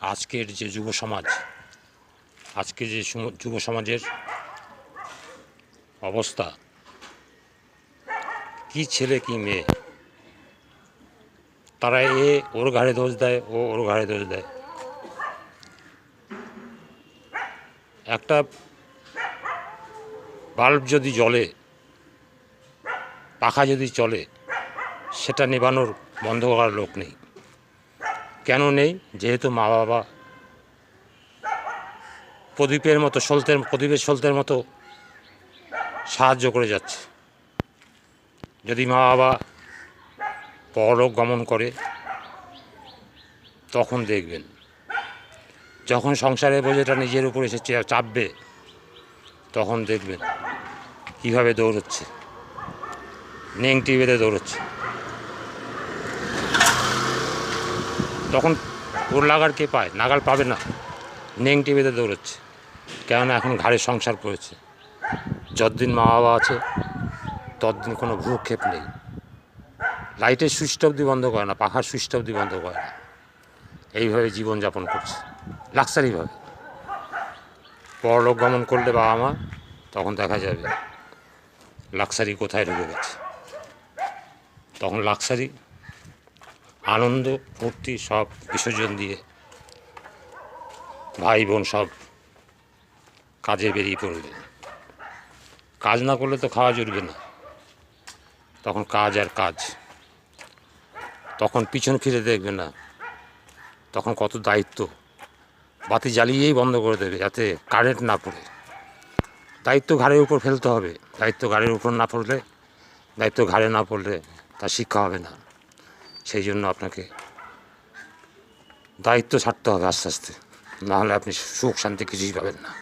আজকের যে যুব সমাজ, আজকের যে যুব সমাজের অবস্থা, কি ছেলে কি মেয়ে, তারা ওর ঘাড়ে দোষ দেয়, ও ওর ঘাড়ে দোষ দেয়। একটা বাল্ব যদি জ্বলে, পাখা যদি চলে, সেটা নেভানোর বন্ধ করার লোক নেই। কেন নেই? যেহেতু মা বাবা প্রদীপের সলতের মতো সাহায্য করে যাচ্ছে। যদি মা বাবা পরলোক গমন করে, তখন দেখবেন যখন সংসারের বোঝাটা নিজের উপর এসে চাপবে, তখন দেখবেন কীভাবে দৌড়চ্ছে, নেংটি বেঁধে দৌড়চ্ছে। তখন ওর লাগার কে পায়? নাগাল পাবে না, নেংটি বেঁধে দৌড়চ্ছে। কেননা এখন ঘাড়ে সংসার করেছে। যতদিন মা বাবা আছে ততদিন কোনো ভ্রুক্ষেপ নেই। লাইটের সুইচটা অবধি বন্ধ করে না, পাখার সুইচটা অবধি বন্ধ করে না। এইভাবে জীবনযাপন করছে লাক্সারিভাবে। পরলোক গমন করলে বাবা মা, তখন দেখা যাবে লাক্সারি কোথায় ঢুকে গেছে। তখন লাক্সারি, আনন্দ, ফুর্তি সব বিসর্জন দিয়ে ভাই বোন সব কাজে বেরিয়ে পড়বে। কাজ না করলে তো খাওয়া জুটবে না। তখন কাজ আর কাজ। তখন পিছন ফিরে দেখবে না। তখন কত দায়িত্ব, বাতি জ্বালিয়েই বন্ধ করে দেবে যাতে কারেন্ট না পড়ে। দায়িত্ব ঘাড়ের উপর ফেলতে হবে। দায়িত্ব ঘাড়ের উপর না পড়লে, দায়িত্ব ঘাড়ে না পড়লে তার শিক্ষা হবে না। সেই জন্য আপনাকে দায়িত্ব ছাড়তে হবে আস্তে আস্তে, নাহলে আপনি সুখ শান্তি কিছুই পাবেন না।